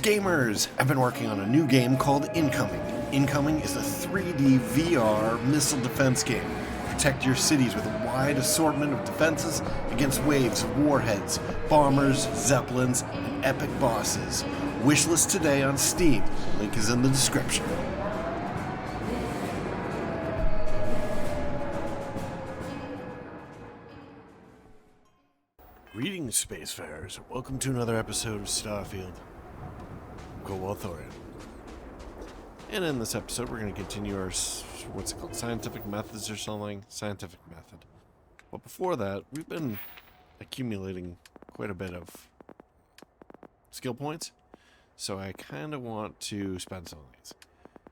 Greetings, gamers! I've been working on a new game called Incoming. Incoming is a 3D VR missile defense game. Protect your cities with a wide assortment of defenses against waves of warheads, bombers, zeppelins, and epic bosses. Wishlist today on Steam. Link is in the description. Greetings, spacefarers. Welcome to another episode of Starfield. I'm Cobalt Thorium. And in this episode, we're going to continue our, what's it called, scientific methods or something? Scientific method. But before that, we've been accumulating quite a bit of skill points. So I kind of want to spend some of these.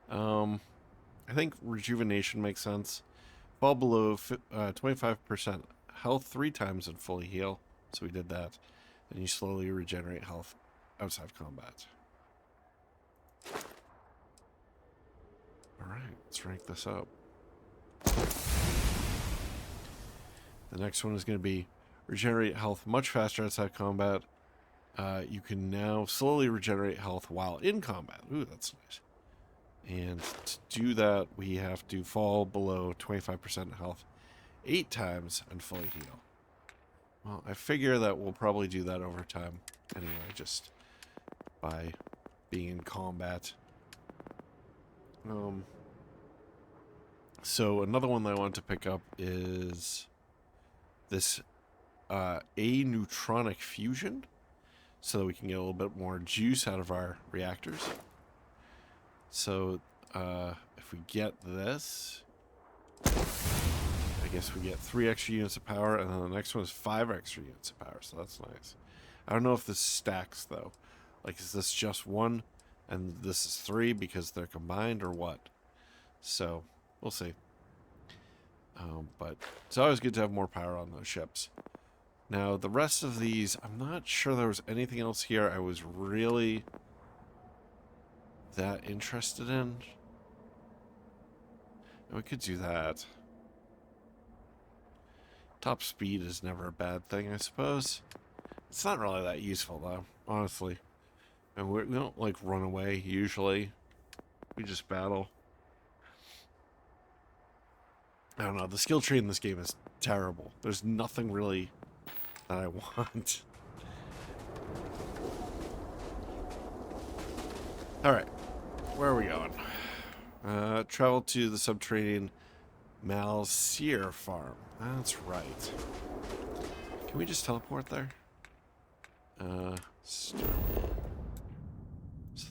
I think rejuvenation makes sense. Fall below 25% health 3 times and fully heal. So we did that. And you slowly regenerate health outside of combat. Alright, let's rank this up. The next one is going to be regenerate health much faster outside combat. You can now slowly regenerate health while in combat. Ooh, that's nice. And to do that, we have to fall below 25% health 8 times and fully heal. Well, I figure that we'll probably do that over time anyway, just by being in combat. So another one that I want to pick up is this neutronic fusion, so that we can get a little bit more juice out of our reactors. So if we get this, I guess we get 3 extra units of power, and then the next one is 5 extra units of power, so that's nice. I don't know if this stacks, though. Like, is this just 1, and this is 3 because they're combined, or what? So, we'll see. But it's always good to have more power on those ships. Now, the rest of these, I'm not sure there was anything else here I was really that interested in. And we could do that. Top speed is never a bad thing, I suppose. It's not really that useful, though, honestly. And we don't, like, run away, usually. We just battle. I don't know, the skill tree in this game is terrible. There's nothing really that I want. Alright, where are we going? Travel to the Subterranean Malseer farm. That's right. Can we just teleport there? So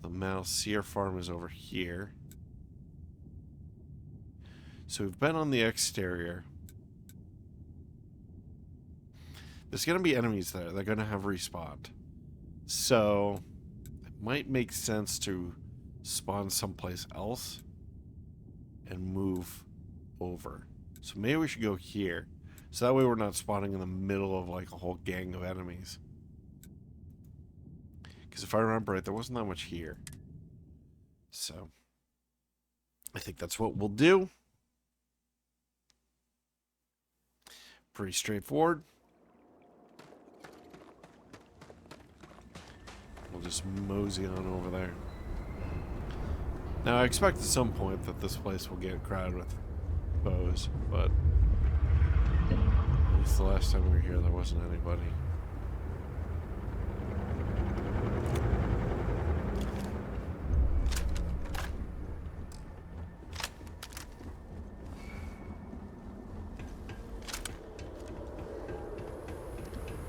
the Malseer farm is over here. So we've been on the exterior. There's going to be enemies there. They're going to have respawned. So it might make sense to spawn someplace else and move over. So maybe we should go here. So that way we're not spawning in the middle of like a whole gang of enemies. Because if I remember right, there wasn't that much here. So I think that's what we'll do. Pretty straightforward. We'll just mosey on over there. Now I expect at some point that this place will get crowded with bows, but at least the last time we were here there wasn't anybody.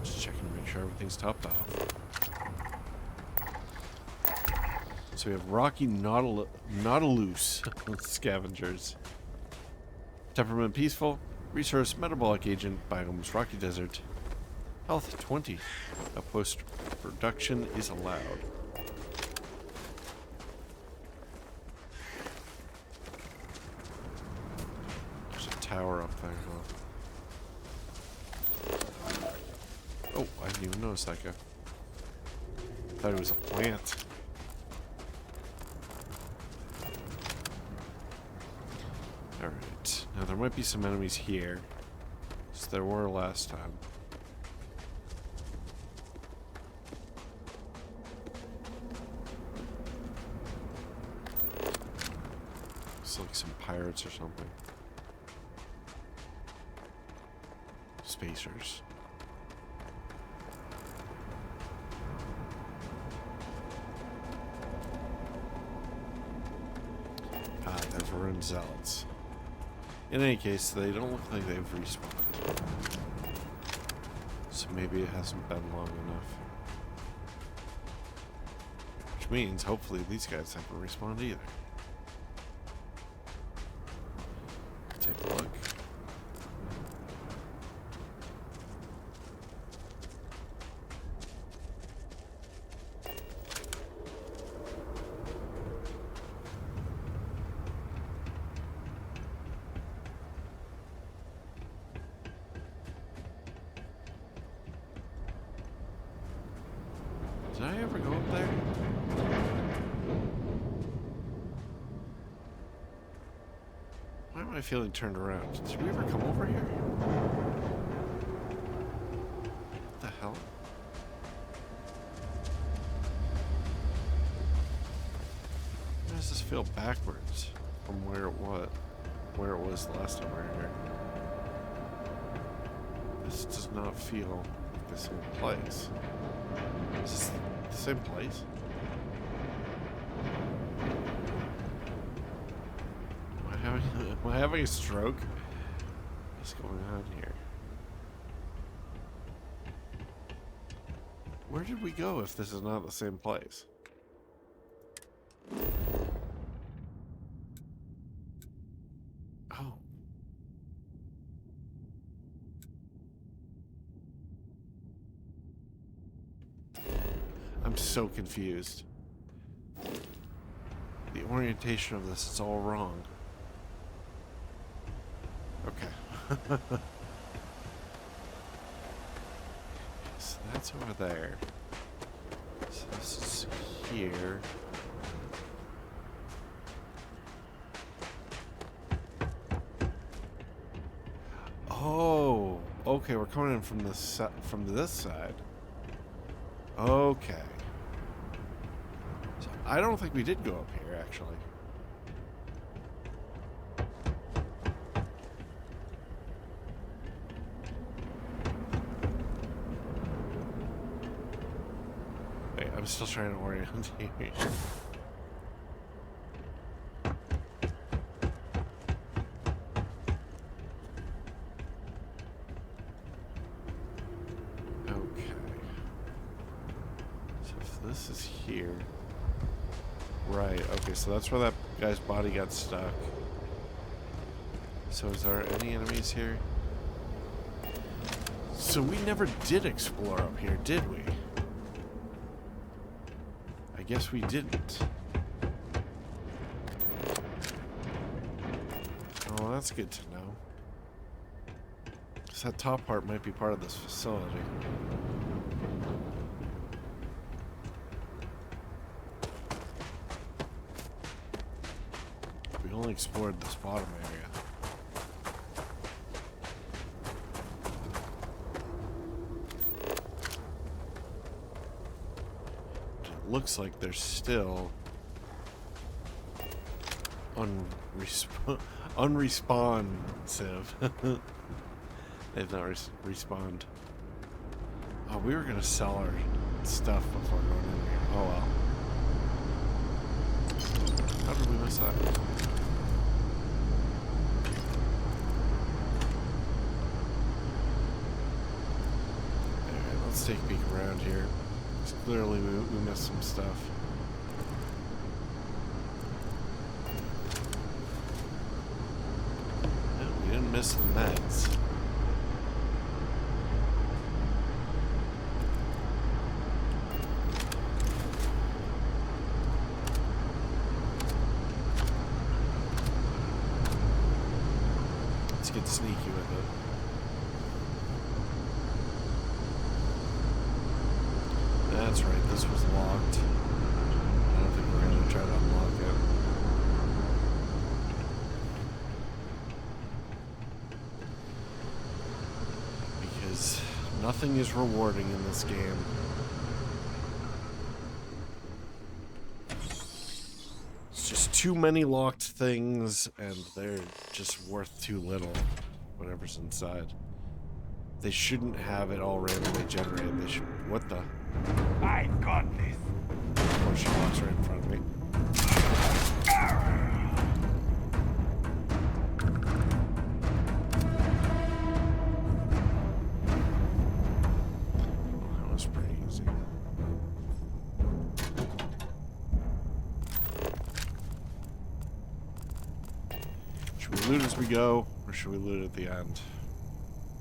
Just checking to make sure everything's topped off. So we have Rocky Nautilus scavengers. Temperament peaceful. Resource metabolic agent. Biomes rocky desert. Health 20. A post production is allowed. There's a tower up there. Huh? Oh, I didn't even notice that guy. I thought it was a plant. Alright, now there might be some enemies here, as there were last time. pirates or something. Spacers. Ah, they're ruined zealots. In any case, they don't look like they've respawned. So maybe it hasn't been long enough. Which means, hopefully, these guys haven't respawned either. Take a look. Did I ever go up there? Why am I feeling turned around? Did we ever come over here? What the hell? Why does this feel backwards from where it was the last time we were here? This does not feel like the same place. Is this the same place? Am I having a stroke? What's going on here? Where did we go if this is not the same place? Oh. I'm so confused. The orientation of this is all wrong. Okay. So that's over there. So this is here. Oh, okay. We're coming in from this side. Okay. So I don't think we did go up here, actually. Wait, I'm still trying to orient here. This is here. Right, okay, so that's where that guy's body got stuck. So is there any enemies here? So we never did explore up here, did we? I guess we didn't. Oh, that's good to know. Because that top part might be part of this facility. We only explored this bottom area. It looks like they're still unresponsive. They've not respawned. Oh, we were gonna sell our stuff before going in here. Oh well. How did we miss that? Alright, let's take a peek around here. Because clearly we missed some stuff. No, we didn't miss the meds. Let's get sneaky with it. That's right, this was locked. I don't think we're going to try to unlock it. Because nothing is rewarding in this game. It's just too many locked things, and they're just worth too little. Whatever's inside. They shouldn't have it all randomly generated. They should. What the? I got this. Oh, she walks right in front of me. Oh, that was pretty easy. Should we loot as we go, or should we loot at the end?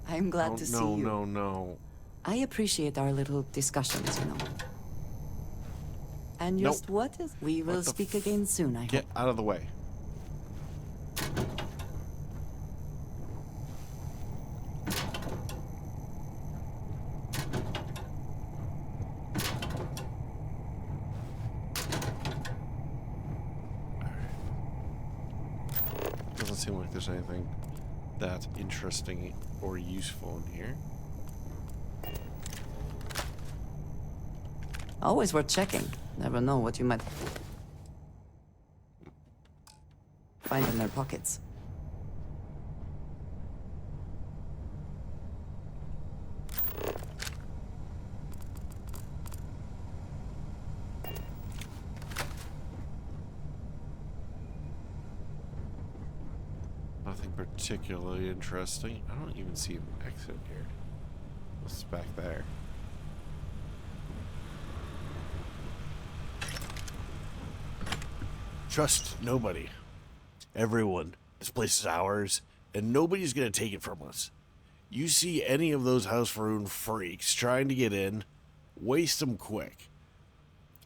I'm glad to see you. No. I appreciate our little discussions, you know. And just what is... We will speak again soon, I hope. Get out of the way. Doesn't seem like there's anything that interesting or useful in here. Always worth checking. Never know what you might find in their pockets. Nothing particularly interesting. I don't even see an exit here. What's back there? Trust nobody. Everyone. This place is ours, and nobody's gonna take it from us. You see any of those House Faroon freaks trying to get in, waste them quick.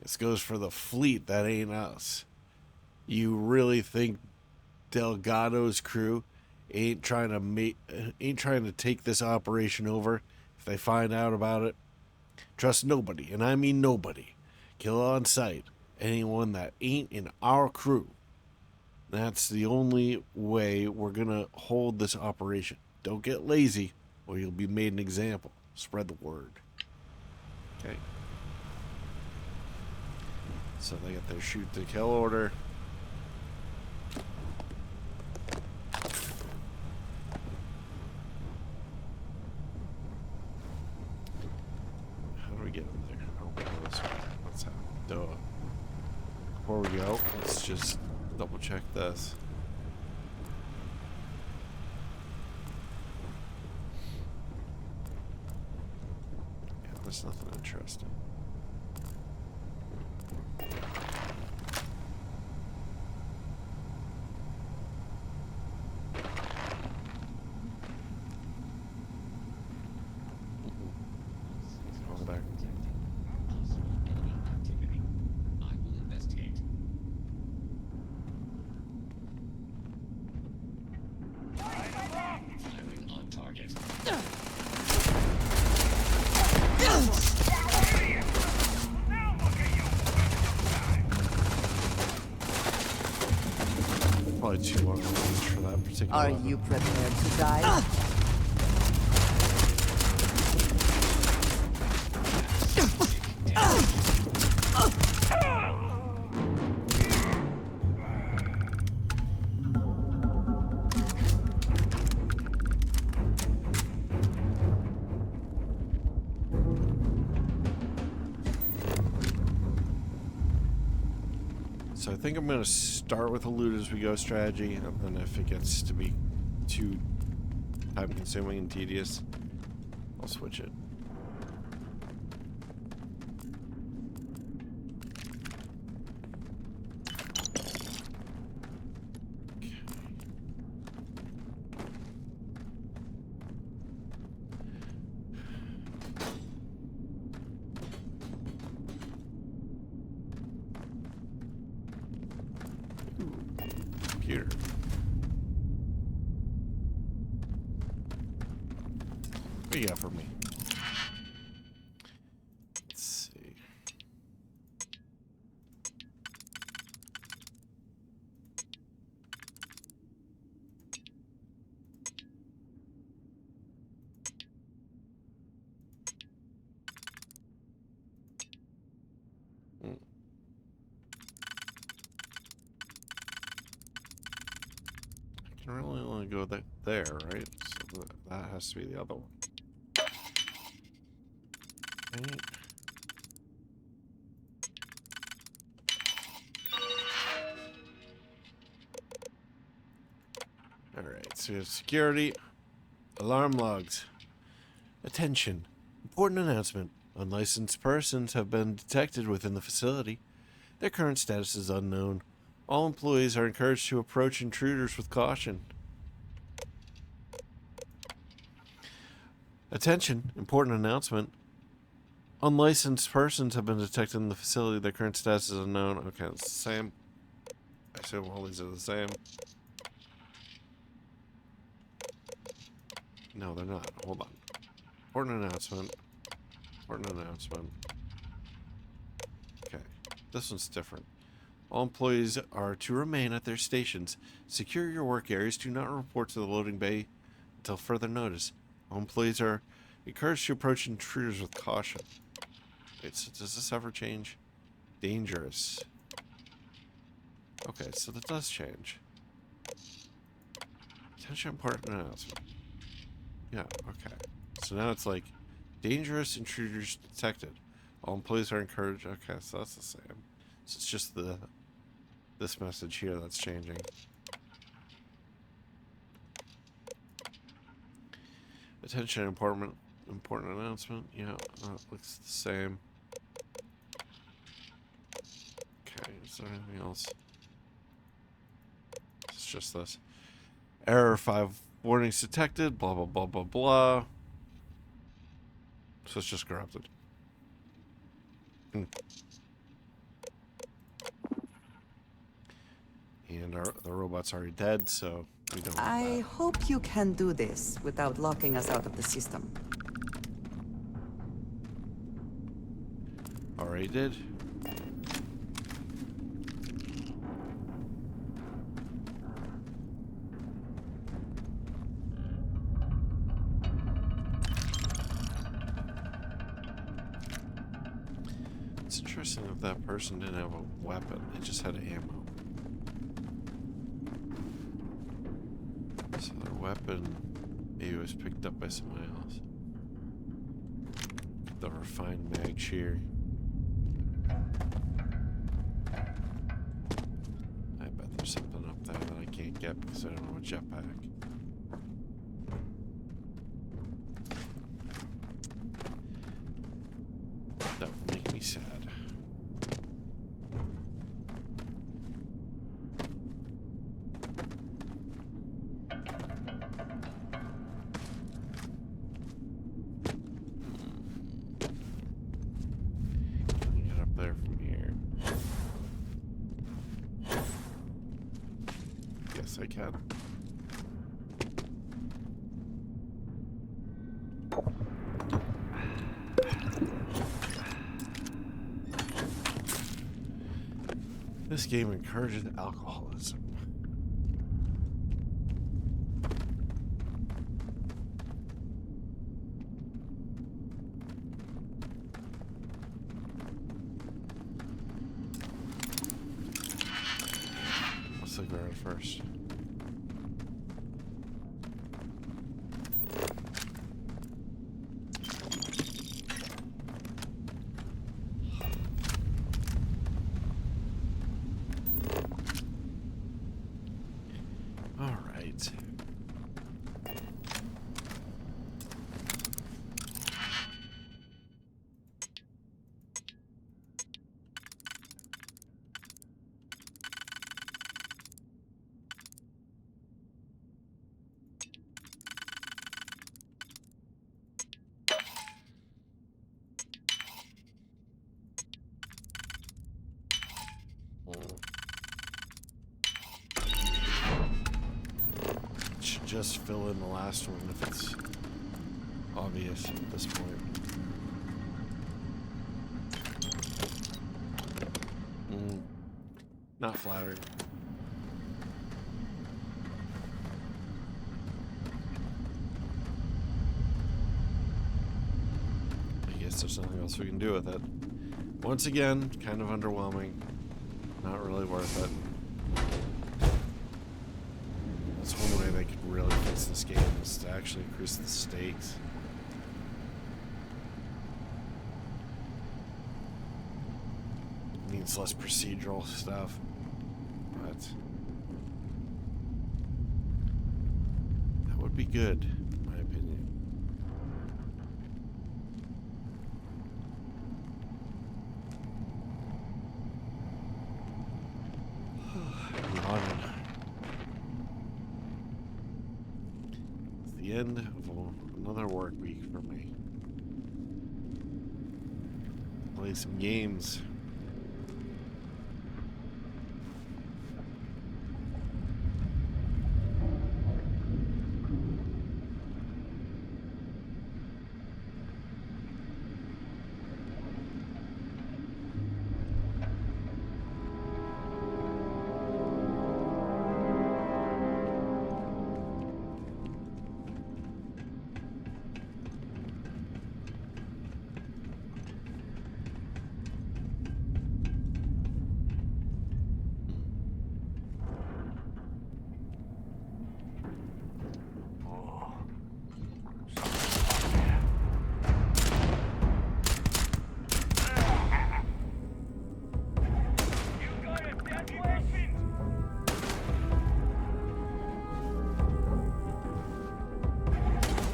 This goes for the fleet that ain't us. You really think Delgado's crew ain't trying to take this operation over if they find out about it? Trust nobody, and I mean nobody. Kill on sight anyone that ain't in our crew. That's the only way we're gonna hold this operation. Don't get lazy, or you'll be made an example. Spread the word. Okay. So they get their shoot to kill order. How do we get in there? Oh, this way. Let's have duh. Before we go, let's just double check this. Yeah, there's nothing interesting. Hold back. Probably too long for that particular. Are you prepared to die? So I think I'm going to start with a loot as we go strategy, and then if it gets to be too time consuming and tedious, I'll switch it. Computer. What do you got for me? Let's see. can really only go there, right? So that has to be the other one. Right. Alright, so we have security. Alarm logs. Attention. Important announcement. Unlicensed persons have been detected within the facility. Their current status is unknown. All employees are encouraged to approach intruders with caution. Attention. Important announcement. Unlicensed persons have been detected in the facility. Their current status is unknown. Okay, it's the same. I assume all these are the same. No, they're not. Hold on. Important announcement. Important announcement. Okay. This one's different. All employees are to remain at their stations. Secure your work areas. Do not report to the loading bay until further notice. All employees are encouraged to approach intruders with caution. Wait, so does this ever change? Dangerous. Okay, so that does change. Attention, important announcement. Yeah, okay. So now it's like, dangerous intruders detected. All employees are encouraged. Okay, so that's the same. So it's just this message here that's changing. Attention, important announcement. Yeah, it looks the same. Okay, is there anything else? It's just this. Error 5 warnings detected. Blah, blah, blah, blah, blah. So it's just corrupted. And the robot's already dead, so we don't have I that. hope you can do this without locking us out of the system. Already did. It's interesting if that person didn't have a weapon, they just had ammo. So their weapon maybe was picked up by somebody else. The refined mag shear. I bet there's something up there that I can't get because I don't have a jetpack. That would make me sad. Can we get up there from here? Yes, I can. This game encourages alcoholism. Let's look around first. All right. Should just fill in the last one if it's obvious at this point. Not flattering. I guess there's nothing else we can do with it. Once again, kind of underwhelming. Not really worth it. That's one way this game is to actually increase the stakes. It needs less procedural stuff, but that would be good, in my opinion. It's the end of another work week for me. Play some games.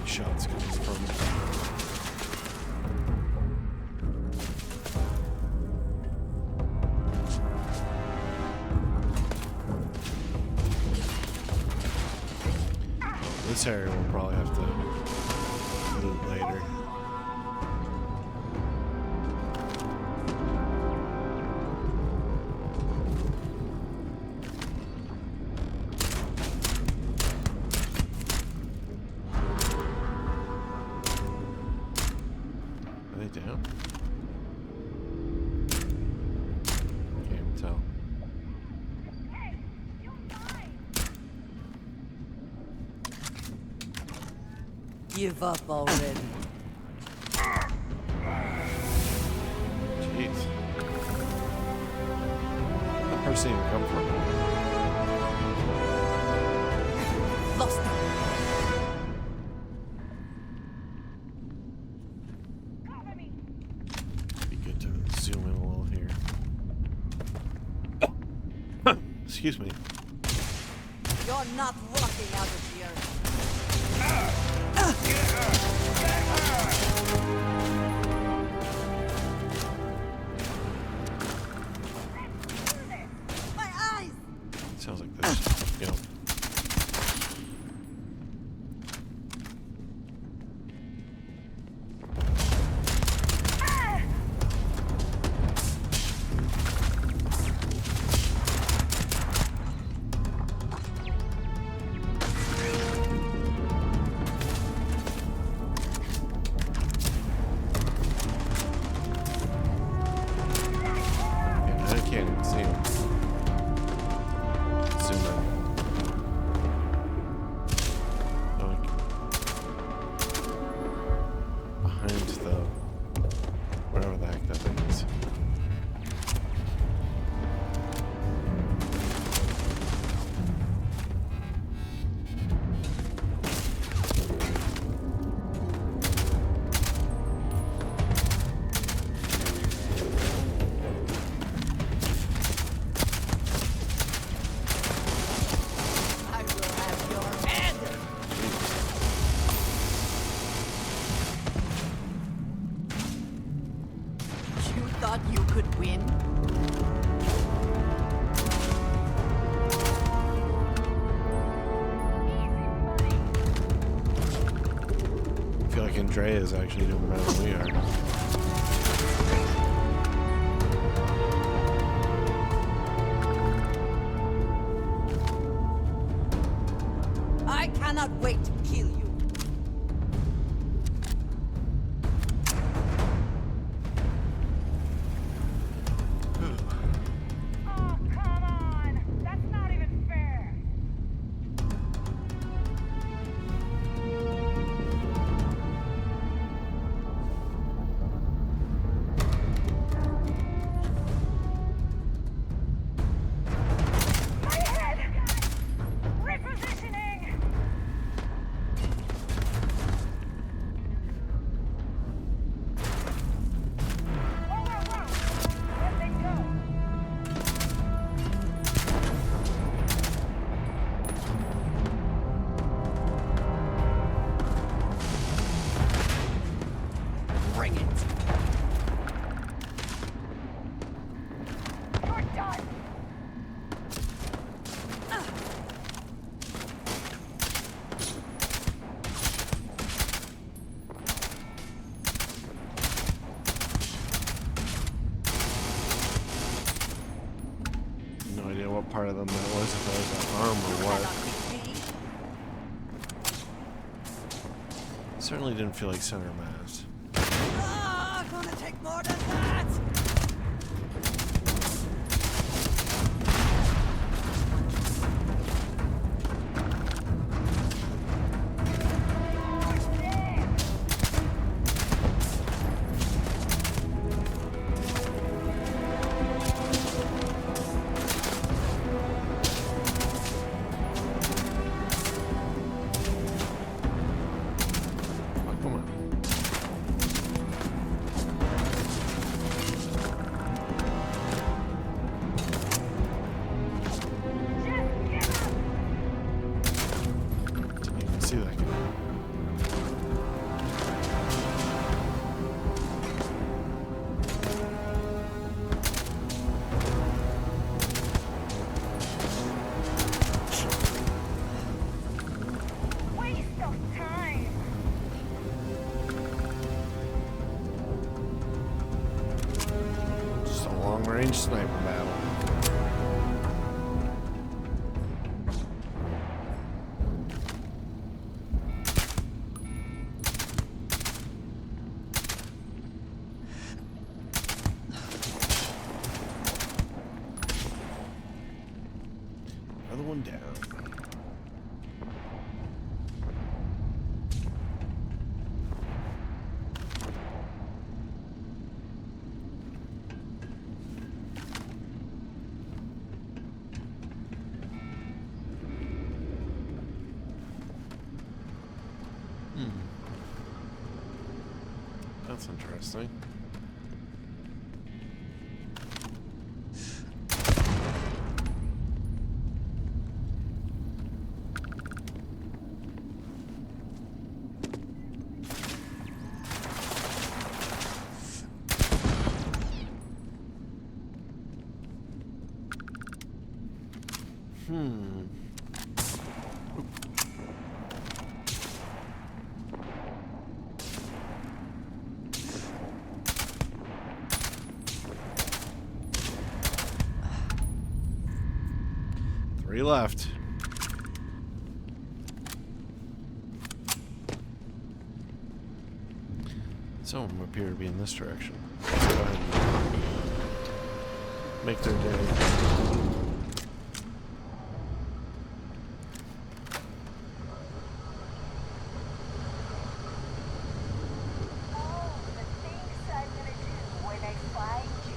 Shots coming from this area we'll probably have to loot later. Down? Can't even tell. Hey, you're mine. Give up already. Jeez. Where'd that person even come from? Lost it. Excuse me. You're not rotting out of here. My eyes! Sounds like this. Yep. Can't even see him. Zoom in. Like behind the whatever the heck that thing is. Thought you could win? I feel like Andrea is actually doing better than we are. I cannot wait to kill you. Oh, come on. That's not even fair. part of them that was, if that was an arm or what. Certainly didn't feel like center mass. Gonna take more than that! See that guy. Waste of time. Just a long-range sniper battle. Another one down. That's interesting. Three left. Some of them appear to be in this direction. Let's go ahead and make their day. Oh, the things I'm gonna do when I find you.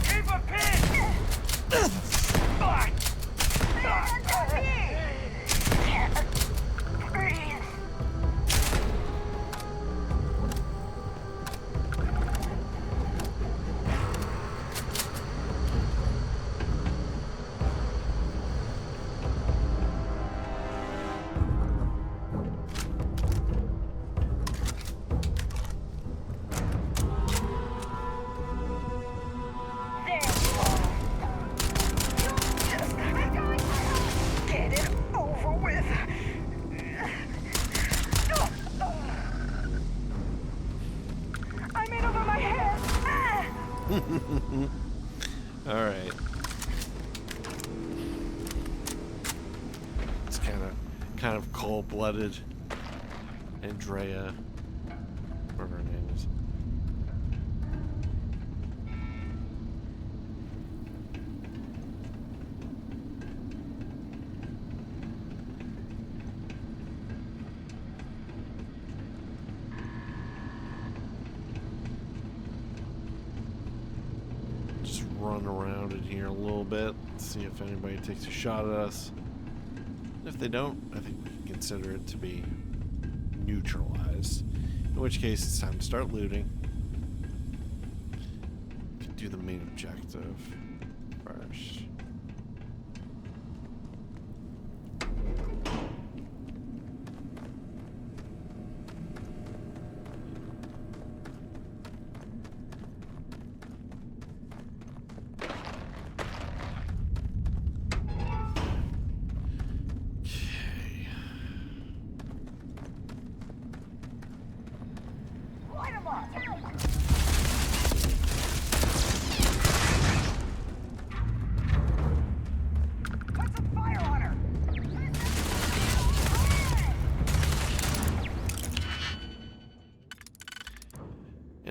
Keep a pin! All right. It's kind of cold-blooded. Andrea, whatever her name is. Just run around in here a little bit, see if anybody takes a shot at us. If they don't, I think we can consider it to be neutralized. In which case, it's time to start looting. Do the main objective first.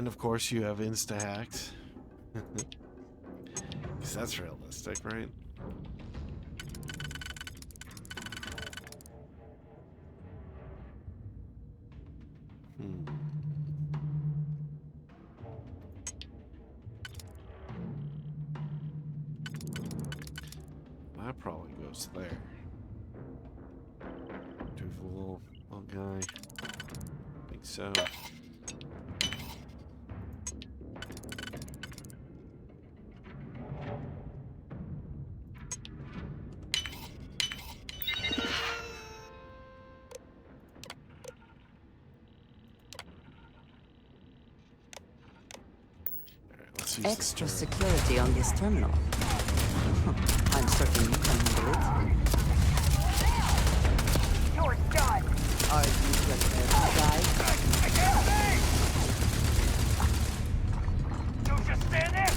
And of course, you have insta-hacked. Because that's realistic, right? That probably goes there. Dooful little guy. Think so. Let's use Extra this turret. security on this terminal. I'm certain you can handle it. You're done. Are you prepared to die? You just stand there.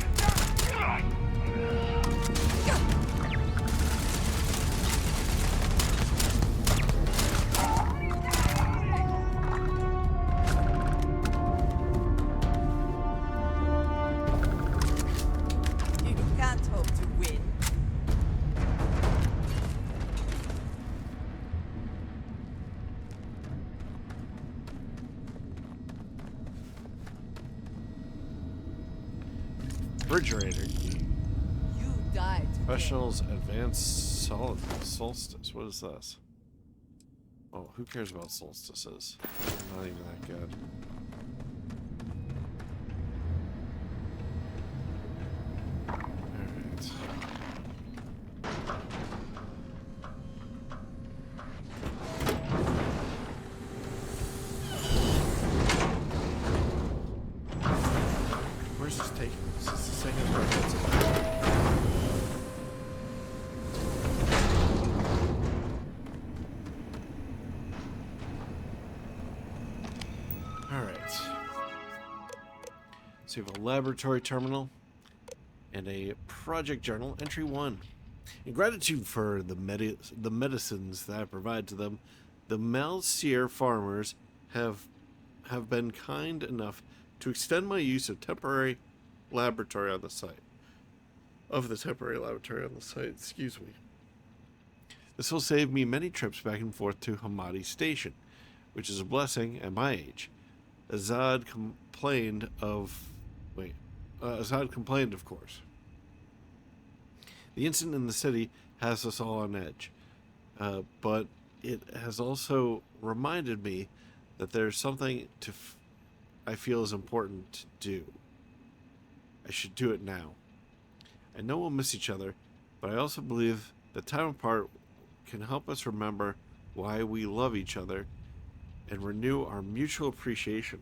You can't hope to win. Refrigerator key. You died. Professionals Advanced Solstice. What is this? Oh, who cares about solstices? Not even that good. Alright. Where's this taking us? Is this taking us where it's supposed to? Alright. So we have a laboratory terminal and a project journal, entry 1. In gratitude for the medicines that I provide to them, the Malseer farmers have been kind enough to extend my use of temporary laboratory on the site. Excuse me. This will save me many trips back and forth to Hamadi Station, which is a blessing at my age. Azad complained, of course. The incident in the city has us all on edge, but it has also reminded me that there's something I feel is important to do. I should do it now. I know we'll miss each other, but I also believe that time apart can help us remember why we love each other and renew our mutual appreciation.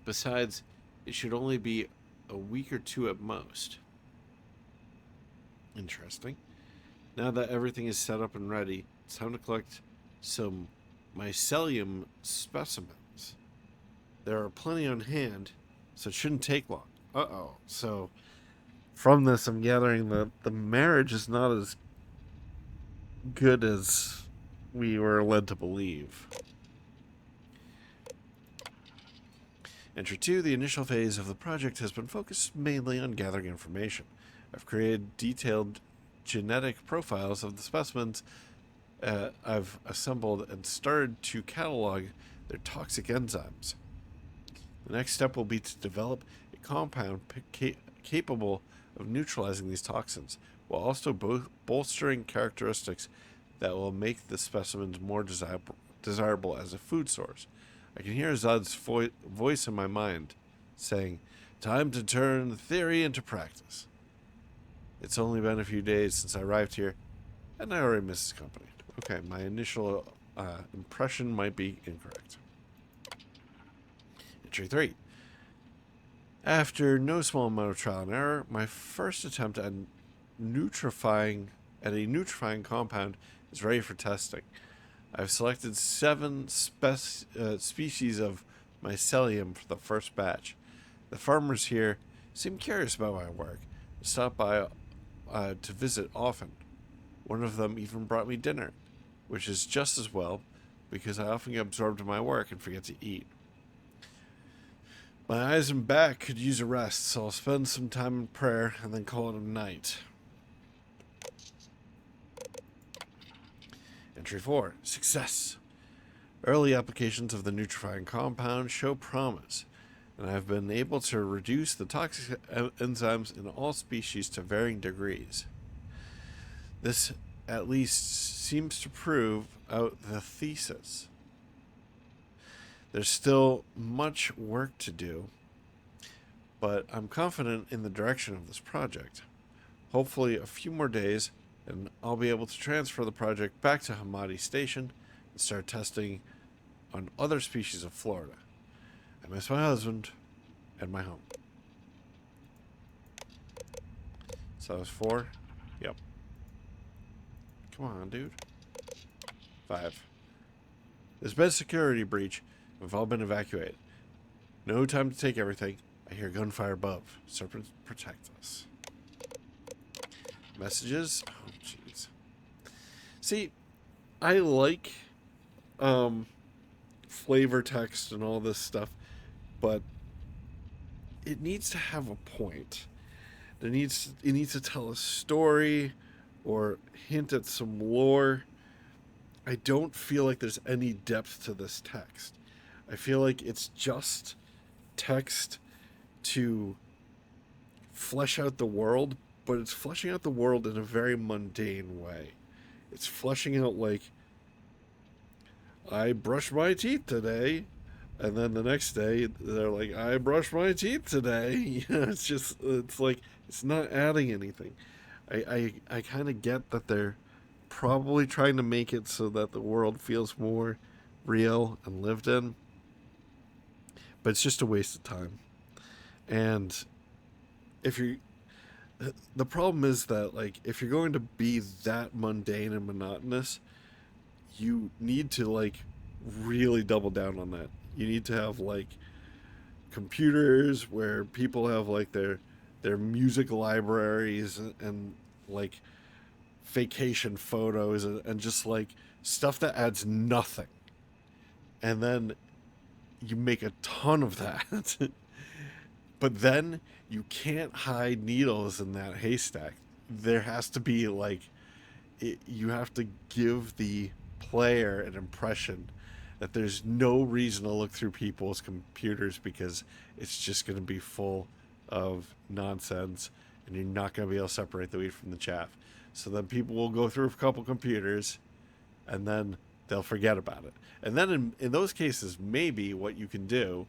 Besides, it should only be a week or two at most. Interesting. Now that everything is set up and ready, it's time to collect some mycelium specimens. There are plenty on hand, so it shouldn't take long. Uh-oh. So, from this, I'm gathering that the marriage is not as good as we were led to believe. Entry 2, the initial phase of the project has been focused mainly on gathering information. I've created detailed genetic profiles of the specimens I've assembled and started to catalog their toxic enzymes. The next step will be to develop a compound capable of neutralizing these toxins, while also bolstering characteristics that will make the specimens more desirable as a food source. I can hear Azad's voice in my mind saying, "Time to turn theory into practice." It's only been a few days since I arrived here, and I already miss his company. Okay, my initial impression might be incorrect. Entry 3. After no small amount of trial and error, my first attempt at a nutrifying compound is ready for testing. I've selected 7 species of mycelium for the first batch. The farmers here seem curious about my work and stop by to visit often. One of them even brought me dinner, which is just as well because I often get absorbed in my work and forget to eat. My eyes and back could use a rest, so I'll spend some time in prayer and then call it a night. Entry 4. Success. Early applications of the nutrifying compound show promise, and I've been able to reduce the toxic enzymes in all species to varying degrees. This at least seems to prove out the thesis. There's still much work to do, but I'm confident in the direction of this project. Hopefully a few more days, and I'll be able to transfer the project back to Hamadi Station and start testing on other species of Florida. I miss my husband and my home. So that was 4? Yep. Come on, dude. 5. There's been a security breach. We've all been evacuated. No time to take everything. I hear gunfire above. Serpent, protect us. Messages? Oh, jeez. See, I like flavor text and all this stuff, but it needs to have a point. It needs to tell a story or hint at some lore. I don't feel like there's any depth to this text. I feel like it's just text to flesh out the world, but it's fleshing out the world in a very mundane way. It's fleshing out like, I brushed my teeth today, and then the next day they're like, I brushed my teeth today. You know, it's like, it's not adding anything. I kind of get that they're probably trying to make it so that the world feels more real and lived in, but it's just a waste of time. And the problem is that, like, if you're going to be that mundane and monotonous, you need to, like, really double down on that. You need to have, like, computers where people have, like, their music libraries and like vacation photos and just like stuff that adds nothing, and then you make a ton of that. But then you can't hide needles in that haystack. There has to be like you have to give the player an impression that there's no reason to look through people's computers because it's just going to be full of nonsense and you're not going to be able to separate the wheat from the chaff. So then people will go through a couple computers and then they'll forget about it. And then in those cases, maybe what you can do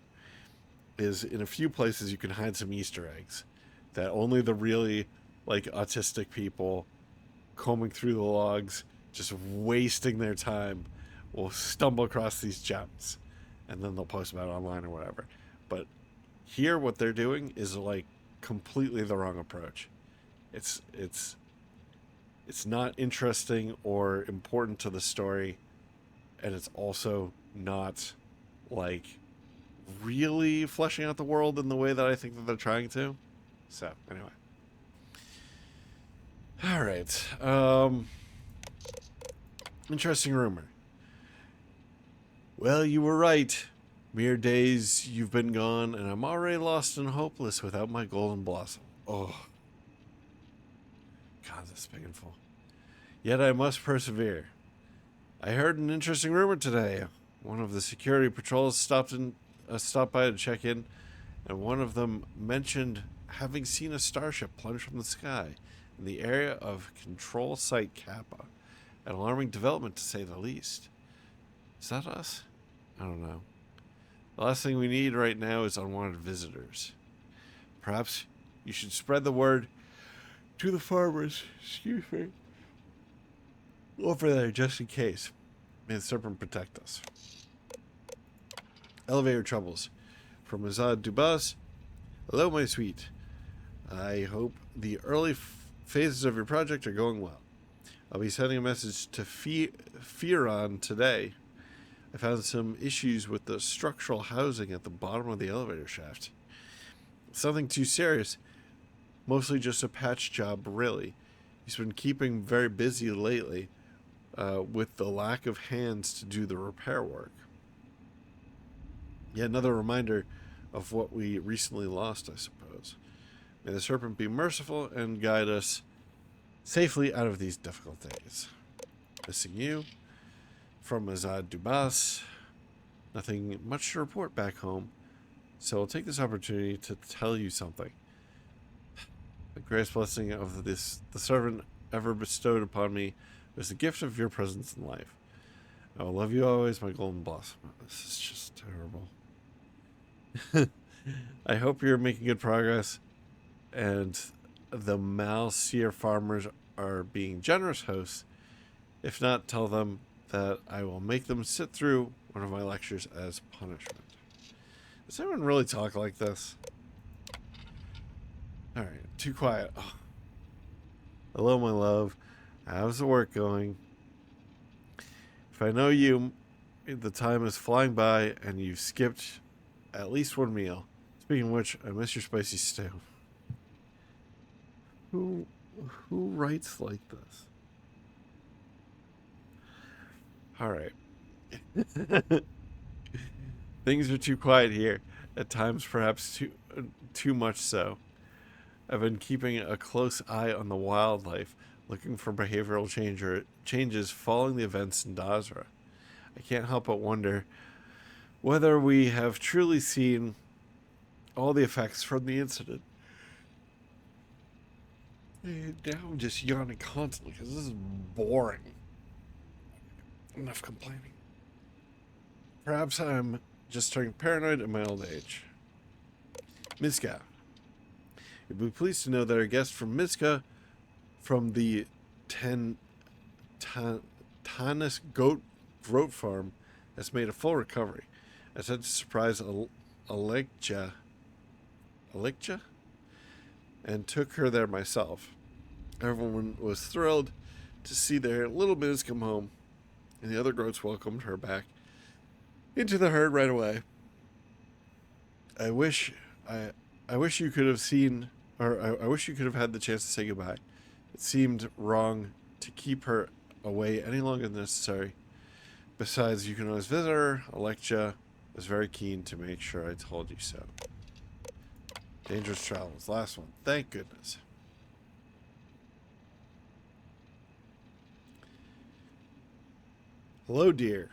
is in a few places you can hide some Easter eggs that only the really like autistic people combing through the logs, just wasting their time, will stumble across these gems, and then they'll post about it online or whatever. But here what they're doing is like completely the wrong approach. It's not interesting or important to the story, and it's also not like really fleshing out the world in the way that I think that they're trying to. So anyway, all right. Interesting rumor. Well, you were right. Mere days you've been gone, and I'm already lost and hopeless without my golden blossom. Oh, God, that's painful. Yet I must persevere. I heard an interesting rumor today. One of the security patrols stopped by to check in, and one of them mentioned having seen a starship plunge from the sky in the area of Control Site Kappa. An alarming development, to say the least. Is that us? I don't know. The last thing we need right now is unwanted visitors. Perhaps you should spread the word to the farmers, over there just in case. May the serpent protect us. Elevator troubles. From Azad Dubas. Hello, my sweet. I hope the early phases of your project are going well. I'll be sending a message to Firon today. I found some issues with the structural housing at the bottom of the elevator shaft. Something too serious. Mostly just a patch job, really. He's been keeping very busy lately with the lack of hands to do the repair work. Yet another reminder of what we recently lost, I suppose. May the serpent be merciful and guide us safely out of these difficult days. Missing you. From Azad Dubas. Nothing much to report back home, so I'll take this opportunity to tell you something. The greatest blessing of the servant ever bestowed upon me was the gift of your presence in life. I will love you always, my golden blossom. This is just terrible. I hope you're making good progress, and the Malseer farmers are being generous hosts. If not, tell them that I will make them sit through one of my lectures as punishment. Does anyone really talk like this? Alright, too quiet. Oh. Hello, my love. How's the work going? If I know you, the time is flying by and you've skipped at least one meal. Speaking of which, I miss your spicy stew. Who writes like this? Alright. Things are too quiet here. At times, perhaps too much so. I've been keeping a close eye on the wildlife, looking for behavioral changes following the events in Dazra. I can't help but wonder whether we have truly seen all the effects from the incident. And now I'm just yawning constantly because this is boring. Enough complaining. Perhaps I'm just turning paranoid in my old age. Miska. You'll be pleased to know that our guest from Miska from the Tanis goat farm has made a full recovery. I said to surprise Alikja and took her there myself. Everyone was thrilled to see their little Miz come home, and the other goats welcomed her back into the herd right away. I wish you could have seen, or I wish you could have had the chance to say goodbye. It seemed wrong to keep her away any longer than necessary. Besides, you can always visit her. Alekja was very keen to make sure I told you so. Dangerous travels. Last one. Thank goodness. Hello, dear.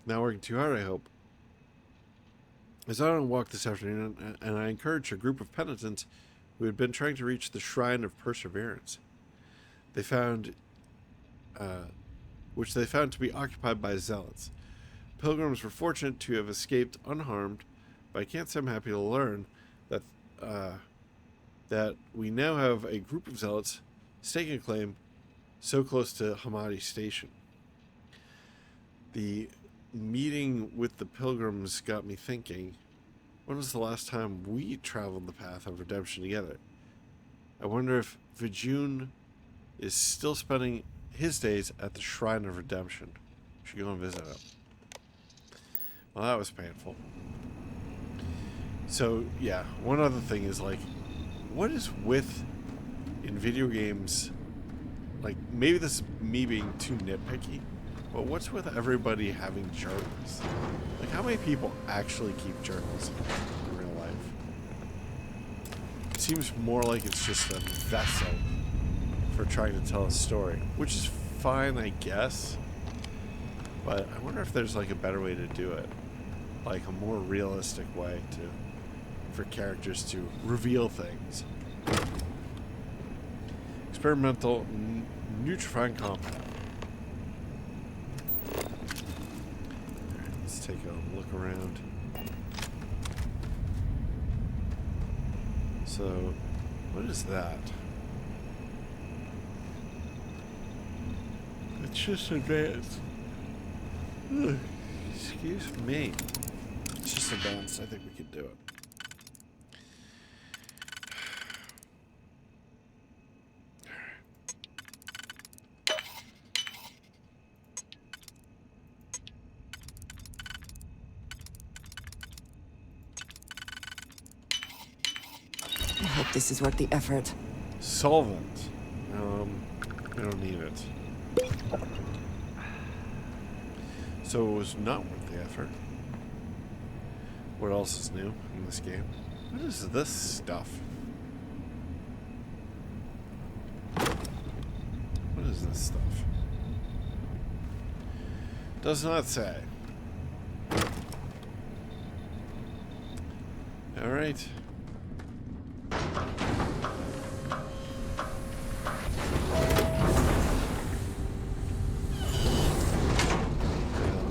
Not working too hard, I hope. I was out on a walk this afternoon, and I encouraged a group of penitents who had been trying to reach the Shrine of Perseverance. Which they found to be occupied by zealots. Pilgrims were fortunate to have escaped unharmed, but I can't say I'm happy to learn that we now have a group of zealots staking a claim so close to Hamadi Station. The meeting with the pilgrims got me thinking, when was the last time we traveled the path of redemption together? I wonder if Vijun is still spending his days at the Shrine of Redemption. We should go and visit him. Well, that was painful. So, yeah, one other thing is, like, what is with, in video games, like, maybe this is me being too nitpicky, but what's with everybody having journals? Like, how many people actually keep journals in real life? It seems more like it's just a vessel for trying to tell a story, which is fine, I guess. But I wonder if there's, like, a better way to do it. Like, a more realistic way for characters to reveal things. Experimental neutrifying compound. Let's take a look around. So, what is that? It's just advanced. Ugh, excuse me. It's just advanced. I think we can do it. I hope this is worth the effort. Solvent. I don't need it. So it was not worth the effort. What else is new in this game? What is this stuff? What is this stuff? Does not say. Alright.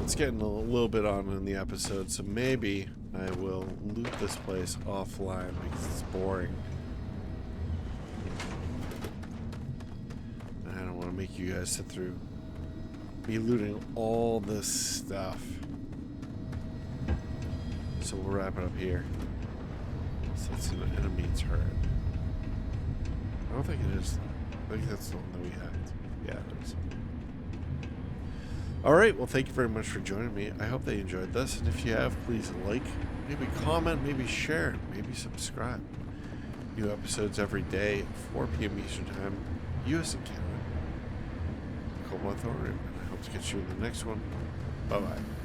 It's getting a little bit on in the episode, so maybe I will loot this place offline because it's boring. I don't want to make you guys sit through me looting all this stuff. So we'll wrap it up here. So it's an enemy turret. I don't think it is. I think that's the one that we hacked. Yeah, it is. Alright, well thank you very much for joining me. I hope they enjoyed this, and if you have, please like, maybe comment, maybe share, maybe subscribe. New episodes every day, 4 p.m. Eastern Time, US and Canada. Cobalt, Thorium, and I hope to catch you in the next one. Bye-bye.